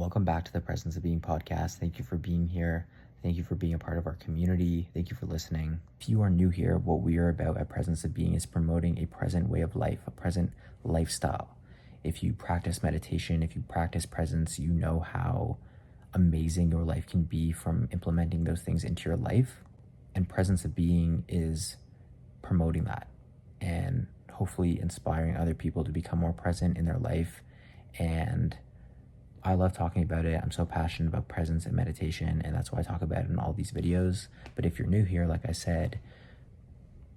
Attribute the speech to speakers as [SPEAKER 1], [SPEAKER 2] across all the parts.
[SPEAKER 1] welcome back to the Presence of Being podcast. Thank you for being here. Thank you for being a part of our community. Thank you for listening. If you are new here, what we are about at Presence of Being is promoting a present way of life, a present lifestyle. If you practice meditation, if you practice presence, you know how amazing your life can be from implementing those things into your life. And Presence of Being is promoting that and hopefully inspiring other people to become more present in their life. And I love talking about it. I'm so passionate about presence and meditation, and that's why I talk about it in all these videos. But if you're new here, like I said,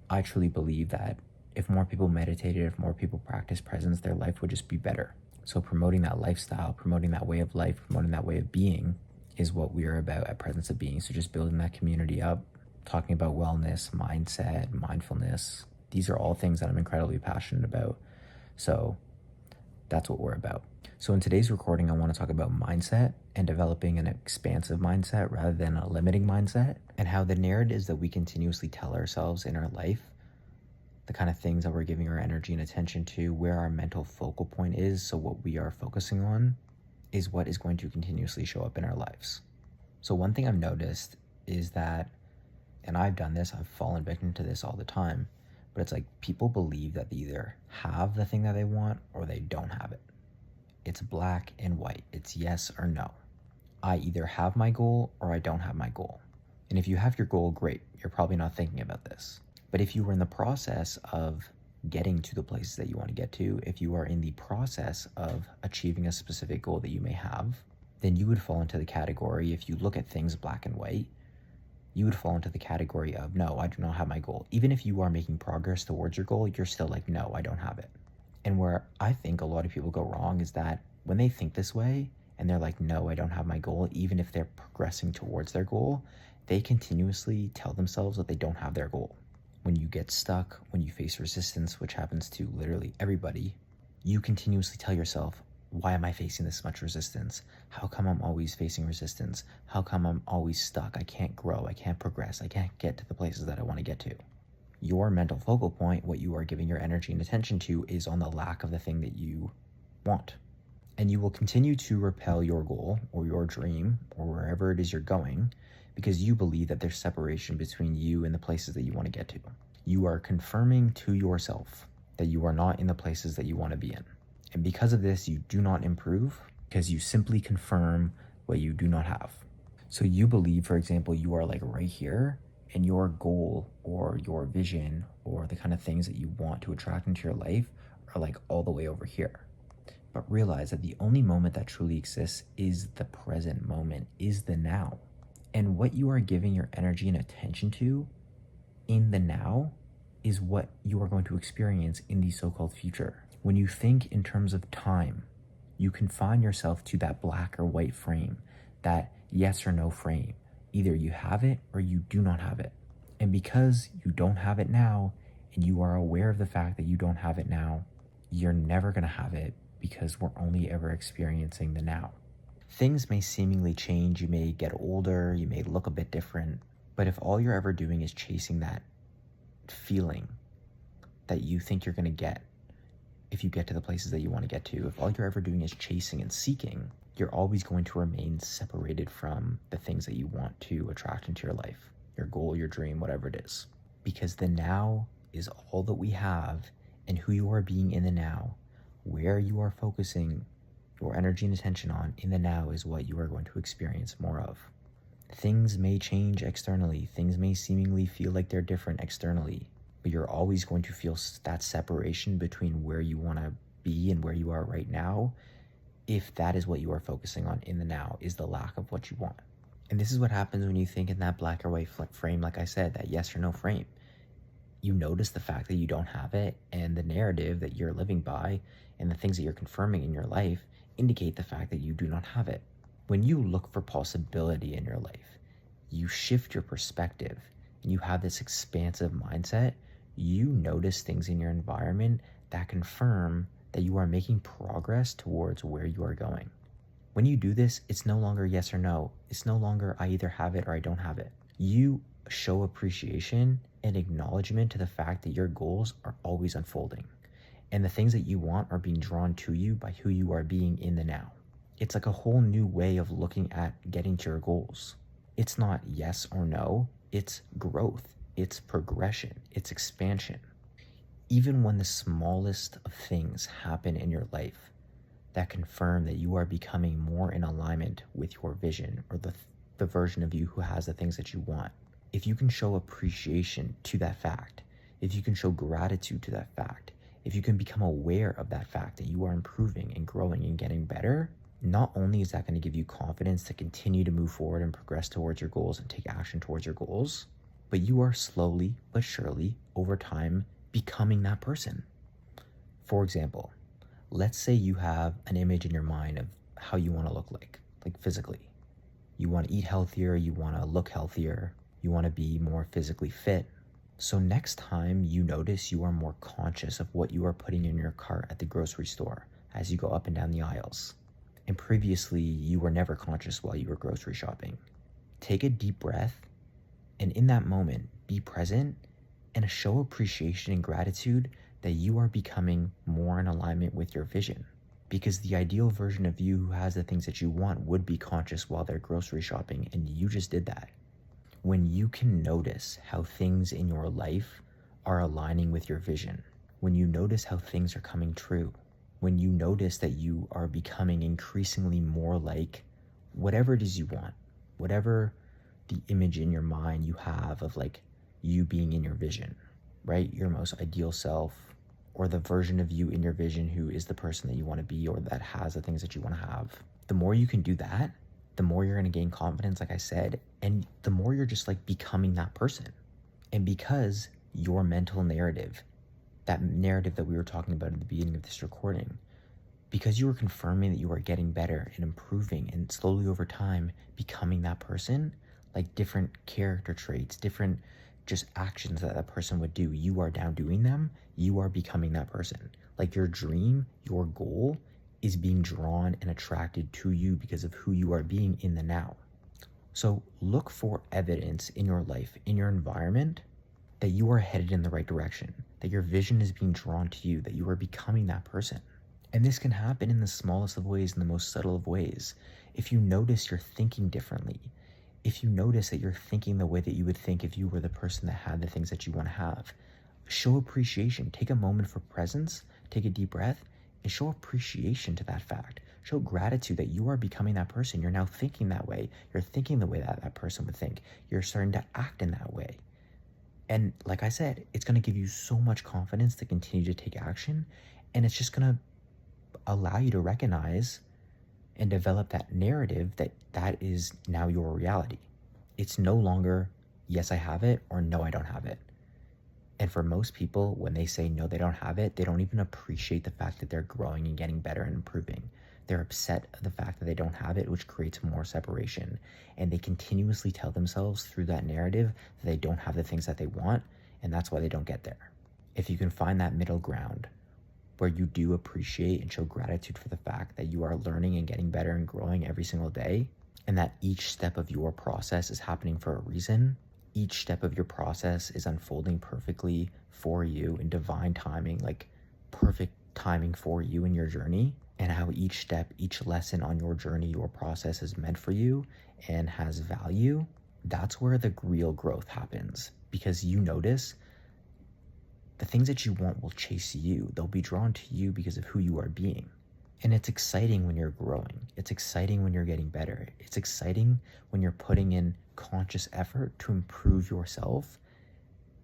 [SPEAKER 1] I truly believe that if more people meditated, if more people practice presence, their life would just be better. So promoting that lifestyle, promoting that way of life, promoting that way of being is what we are about at Presence of Being. So just building that community up, talking about wellness, mindset, mindfulness. These are all things that I'm incredibly passionate about. So that's what we're about. So in today's recording, I want to talk about mindset and developing an expansive mindset rather than a limiting mindset, and how the narratives that we continuously tell ourselves in our life, the kind of things that we're giving our energy and attention to, where our mental focal point is, so what we are focusing on is what is going to continuously show up in our lives. So one thing I've noticed is that, and I've done this, I've fallen victim to this all the time, but it's like people believe that they either have the thing that they want or they don't have it. It's black and white. It's yes or no. I either have my goal or I don't have my goal. And if you have your goal, great. You're probably not thinking about this. But if you were in the process of getting to the places that you want to get to, if you are in the process of achieving a specific goal that you may have, then you would fall into the category, if you look at things black and white, you would fall into the category of, no, I do not have my goal. Even if you are making progress towards your goal, you're still like, no, I don't have it. And where I think a lot of people go wrong is that when they think this way and they're like, no, I don't have my goal, even if they're progressing towards their goal, they continuously tell themselves that they don't have their goal. When you get stuck, when you face resistance, which happens to literally everybody, you continuously tell yourself, why am I facing this much resistance? How come I'm always facing resistance? How come I'm always stuck? I can't grow, I can't progress, I can't get to the places that I want to get to. Your mental focal point, what you are giving your energy and attention to, is on the lack of the thing that you want. And you will continue to repel your goal or your dream or wherever it is you're going because you believe that there's separation between you and the places that you want to get to. You are confirming to yourself that you are not in the places that you want to be in. And because of this, you do not improve because you simply confirm what you do not have. So you believe, for example, you are like right here, and your goal or your vision or the kind of things that you want to attract into your life are like all the way over here. But realize that the only moment that truly exists is the present moment, is the now. And what you are giving your energy and attention to in the now is what you are going to experience in the so-called future. When you think in terms of time, you confine yourself to that black or white frame, that yes or no frame. Either you have it or you do not have it. And because you don't have it now, and you are aware of the fact that you don't have it now, you're never going to have it because we're only ever experiencing the now. Things may seemingly change. You may get older, you may look a bit different, but if all you're ever doing is chasing that feeling that you think you're going to get, if you get to the places that you want to get to, if all you're ever doing is chasing and seeking, you're always going to remain separated from the things that you want to attract into your life, your goal, your dream, whatever it is. Because the now is all that we have, and who you are being in the now, where you are focusing your energy and attention on in the now is what you are going to experience more of. Things may change externally, things may seemingly feel like they're different externally, but you're always going to feel that separation between where you want to be and where you are right now, if that is what you are focusing on in the now, is the lack of what you want. And this is what happens when you think in that black or white frame, like I said, that yes or no frame. You notice the fact that you don't have it, and the narrative that you're living by and the things that you're confirming in your life indicate the fact that you do not have it. When you look for possibility in your life, you shift your perspective and you have this expansive mindset, you notice things in your environment that confirm that you are making progress towards where you are going. When you do this, it's no longer yes or no. It's no longer I either have it or I don't have it. You show appreciation and acknowledgement to the fact that your goals are always unfolding, and the things that you want are being drawn to you by who you are being in the now. It's like a whole new way of looking at getting to your goals. It's not yes or no, it's growth, it's progression, it's expansion. Even when the smallest of things happen in your life that confirm that you are becoming more in alignment with your vision or the version of you who has the things that you want, if you can show appreciation to that fact, if you can show gratitude to that fact, if you can become aware of that fact that you are improving and growing and getting better, not only is that going to give you confidence to continue to move forward and progress towards your goals and take action towards your goals, but you are slowly but surely over time becoming that person. For example, let's say you have an image in your mind of how you want to look like physically. You want to eat healthier, you want to look healthier, you want to be more physically fit. So next time you notice you are more conscious of what you are putting in your cart at the grocery store as you go up and down the aisles. And previously you were never conscious while you were grocery shopping. Take a deep breath, and in that moment, be present and show appreciation and gratitude that you are becoming more in alignment with your vision. Because the ideal version of you who has the things that you want would be conscious while they're grocery shopping, and you just did that. When you can notice how things in your life are aligning with your vision, when you notice how things are coming true, when you notice that you are becoming increasingly more like whatever it is you want, whatever the image in your mind you have of like you being in your vision, right? Your most ideal self, or the version of you in your vision who is the person that you want to be or that has the things that you want to have. The more you can do that, the more you're going to gain confidence, like I said, and the more you're just like becoming that person. And because your mental narrative, that narrative that we were talking about at the beginning of this recording, because you are confirming that you are getting better and improving and slowly over time becoming that person, like different character traits, different just actions that a person would do, you are now doing them, you are becoming that person. Like your dream, your goal is being drawn and attracted to you because of who you are being in the now. So look for evidence in your life, in your environment, that you are headed in the right direction, that your vision is being drawn to you, that you are becoming that person. And this can happen in the smallest of ways, in the most subtle of ways. If you notice you're thinking differently, if you notice that you're thinking the way that you would think if you were the person that had the things that you want to have, show appreciation. Take a moment for presence, take a deep breath, and show appreciation to that fact. Show gratitude that you are becoming that person. You're now thinking that way. You're thinking the way that that person would think. You're starting to act in that way. And like I said, it's going to give you so much confidence to continue to take action. And it's just going to allow you to recognize and develop that narrative that that is now your reality. It's no longer, yes, I have it, or no, I don't have it. And for most people, when they say no, they don't have it, they don't even appreciate the fact that they're growing and getting better and improving. They're upset at the fact that they don't have it, which creates more separation. And they continuously tell themselves through that narrative that they don't have the things that they want, and that's why they don't get there. If you can find that middle ground where you do appreciate and show gratitude for the fact that you are learning and getting better and growing every single day, and that each step of your process is happening for a reason, each step of your process is unfolding perfectly for you in divine timing, like perfect timing for you in your journey, and how each step, each lesson on your journey, your process is meant for you and has value, that's where the real growth happens. Because you notice the things that you want will chase you. They'll be drawn to you because of who you are being. And it's exciting when you're growing. It's exciting when you're getting better. It's exciting when you're putting in conscious effort to improve yourself.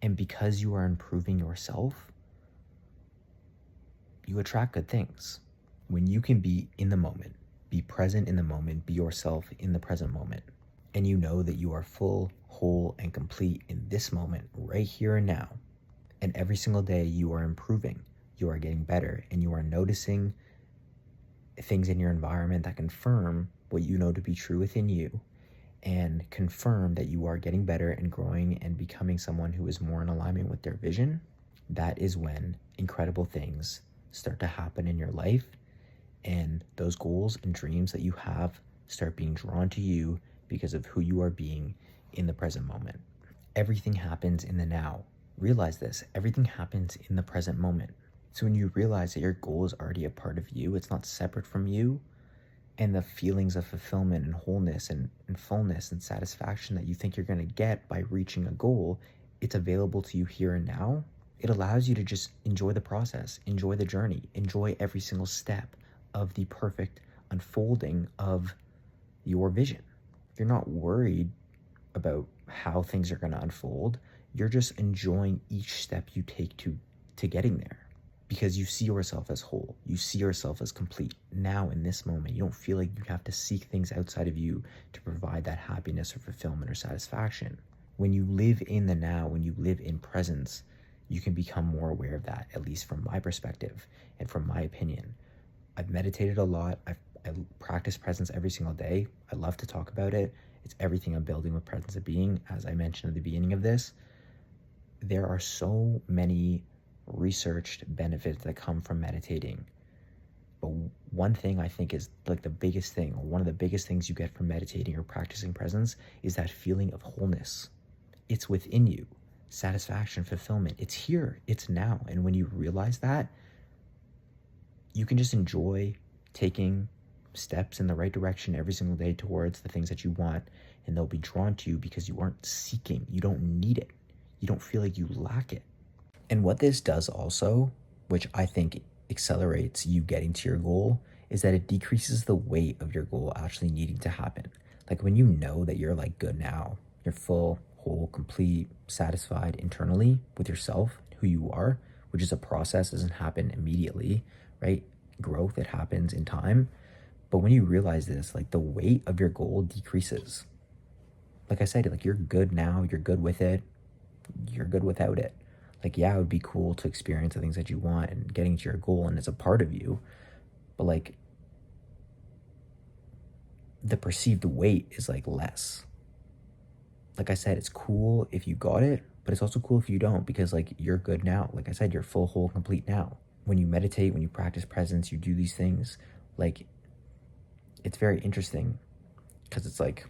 [SPEAKER 1] And because you are improving yourself, you attract good things. When you can be in the moment, be present in the moment, be yourself in the present moment, and you know that you are full, whole, and complete in this moment, right here and now. And every single day you are improving, you are getting better, and you are noticing things in your environment that confirm what you know to be true within you and confirm that you are getting better and growing and becoming someone who is more in alignment with their vision. That is when incredible things start to happen in your life, and those goals and dreams that you have start being drawn to you because of who you are being in the present moment. Everything happens in the now. Realize this, everything happens in the present moment. So when you realize that your goal is already a part of you, it's not separate from you, and the feelings of fulfillment and wholeness and fullness and satisfaction that you think you're going to get by reaching a goal, it's available to you here and now. It allows you to just enjoy the process, enjoy the journey, enjoy every single step of the perfect unfolding of your vision. You're not worried about how things are going to unfold. You're just enjoying each step you take to getting there, because you see yourself as whole. You see yourself as complete now in this moment. You don't feel like you have to seek things outside of you to provide that happiness or fulfillment or satisfaction. When you live in the now, when you live in presence, you can become more aware of that, at least from my perspective and from my opinion. I've meditated a lot. I practice presence every single day. I love to talk about it. It's everything I'm building with Presence of Being. As I mentioned at the beginning of this, there are so many researched benefits that come from meditating. But one thing I think is like the biggest thing, or one of the biggest things you get from meditating or practicing presence, is that feeling of wholeness. It's within you. Satisfaction, fulfillment, it's here, it's now. And when you realize that, you can just enjoy taking steps in the right direction every single day towards the things that you want, and they'll be drawn to you because you aren't seeking. You don't need it. You don't feel like you lack it. And what this does also, which I think accelerates you getting to your goal, is that it decreases the weight of your goal actually needing to happen. Like when you know that you're like good now, you're full, whole, complete, satisfied internally with yourself, who you are, which is a process, doesn't happen immediately, right? Growth, it happens in time. But when you realize this, like the weight of your goal decreases. Like I said, like you're good now, you're good with it, you're good without it. Like, yeah, it would be cool to experience the things that you want and getting to your goal, and it's a part of you. But like the perceived weight is like less. Like I said, it's cool if you got it, but it's also cool if you don't, because like you're good now. Like I said, you're full, whole, complete now. When you meditate, when you practice presence, you do these things, like it's very interesting because it's like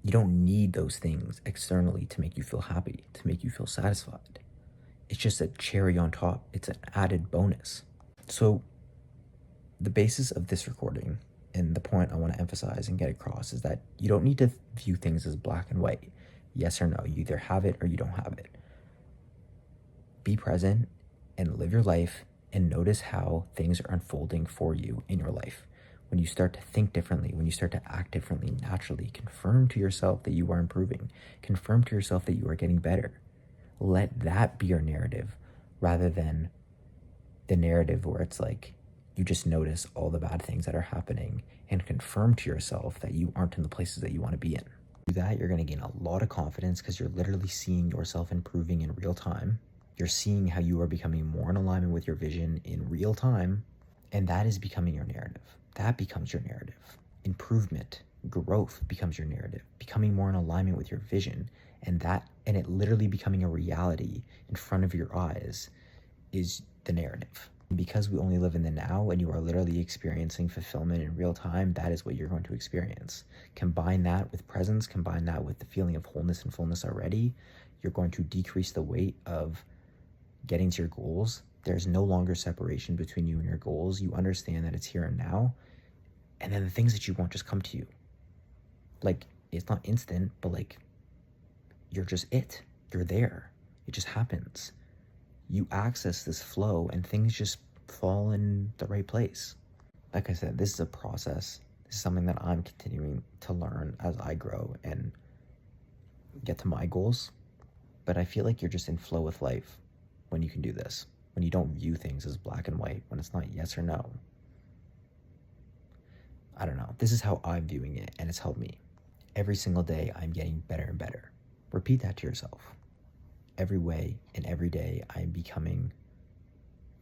[SPEAKER 1] you don't need those things externally to make you feel happy, to make you feel satisfied. It's just a cherry on top. It's an added bonus. So the basis of this recording and the point I want to emphasize and get across is that you don't need to view things as black and white, yes or no. You either have it or you don't have it. Be present and live your life and notice how things are unfolding for you in your life. When you start to think differently, when you start to act differently naturally, confirm to yourself that you are improving. Confirm to yourself that you are getting better. Let that be your narrative rather than the narrative where it's like you just notice all the bad things that are happening and confirm to yourself that you aren't in the places that you want to be in. Do that, you're going to gain a lot of confidence because you're literally seeing yourself improving in real time. You're seeing how you are becoming more in alignment with your vision in real time, and that is becoming your narrative. That becomes your narrative. Improvement, growth becomes your narrative. Becoming more in alignment with your vision, and it literally becoming a reality in front of your eyes is the narrative. Because we only live in the now and you are literally experiencing fulfillment in real time, that is what you're going to experience. Combine that with presence, combine that with the feeling of wholeness and fullness already, you're going to decrease the weight of getting to your goals. There's no longer separation between you and your goals. You understand that it's here and now. And then the things that you want just come to you. Like, it's not instant, but like, you're just it. You're there. It just happens. You access this flow and things just fall in the right place. Like I said, this is a process. This is something that I'm continuing to learn as I grow and get to my goals. But I feel like you're just in flow with life when you can do this, when you don't view things as black and white, when it's not yes or no. I don't know. This is how I'm viewing it, and it's helped me. Every single day, I'm getting better and better. Repeat that to yourself. Every way and every day, I'm becoming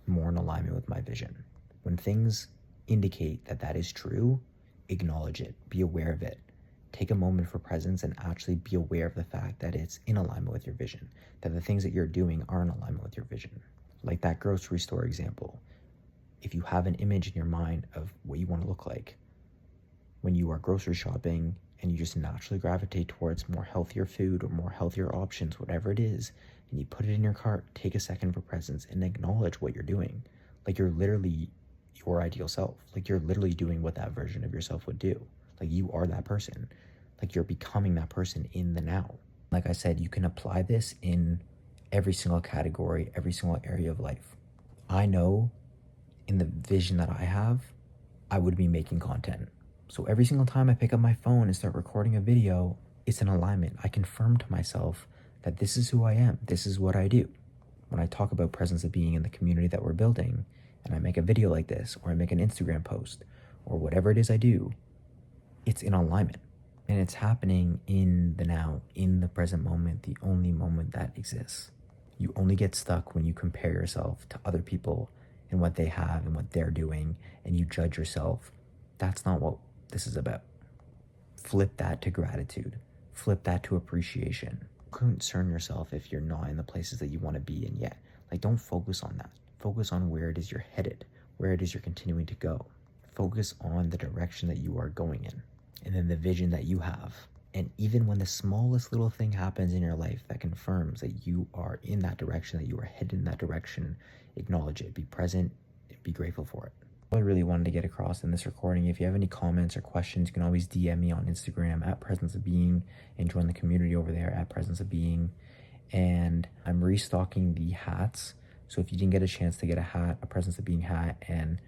[SPEAKER 1] more in alignment with my vision. When things indicate that that is true, acknowledge it. Be aware of it. Take a moment for presence and actually be aware of the fact that it's in alignment with your vision, that the things that you're doing are in alignment with your vision. Like that grocery store example. If you have an image in your mind of what you want to look like, when you are grocery shopping and you just naturally gravitate towards more healthier food or more healthier options, whatever it is, and you put it in your cart, take a second for presence and acknowledge what you're doing. Like you're literally your ideal self. Like, you're literally doing what that version of yourself would do. Like, you are that person. Like, you're becoming that person in the now. Like I said, you can apply this in every single category, every single area of life. I know in the vision that I have, I would be making content. So every single time I pick up my phone and start recording a video, it's an alignment. I confirm to myself that this is who I am. This is what I do. When I talk about presence of being in the community that we're building, and I make a video like this, or I make an Instagram post, or whatever it is I do, it's in alignment. And it's happening in the now, in the present moment, the only moment that exists. You only get stuck when you compare yourself to other people and what they have and what they're doing, and you judge yourself. That's not what this is about. Flip that to gratitude. Flip that to appreciation. Concern yourself if you're not in the places that you want to be in yet. Like, don't focus on that. Focus on where it is you're headed, where it is you're continuing to go. Focus on the direction that you are going in, and then the vision that you have. And even when the smallest little thing happens in your life that confirms that you are in that direction, that you are headed in that direction, acknowledge it, be present, be grateful for it. What I really wanted to get across in this recording, if you have any comments or questions, you can always DM me on Instagram at Presence of Being and join the community over there at Presence of Being. And I'm restocking the hats. So if you didn't get a chance to get a hat, a Presence of Being hat, and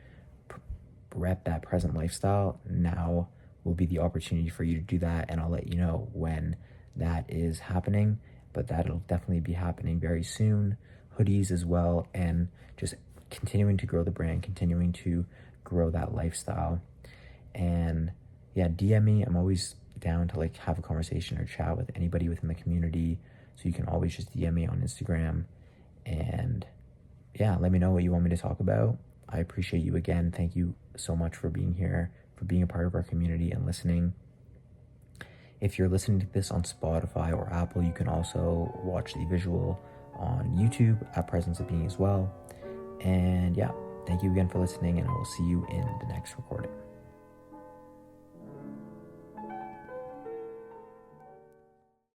[SPEAKER 1] rep that present lifestyle, now will be the opportunity for you to do that. And I'll let you know when that is happening, but that'll definitely be happening very soon. Hoodies as well, and just continuing to grow the brand, continuing to grow that lifestyle. And yeah, DM me. I'm always down to like have a conversation or chat with anybody within the community. So you can always just DM me on Instagram. And yeah, let me know what you want me to talk about. I appreciate you again. Thank you so much for being here, for being a part of our community and listening. If you're listening to this on Spotify or Apple, you can also watch the visual on YouTube at Presence of Being as well. And yeah, thank you again for listening, and I will see you in the next recording.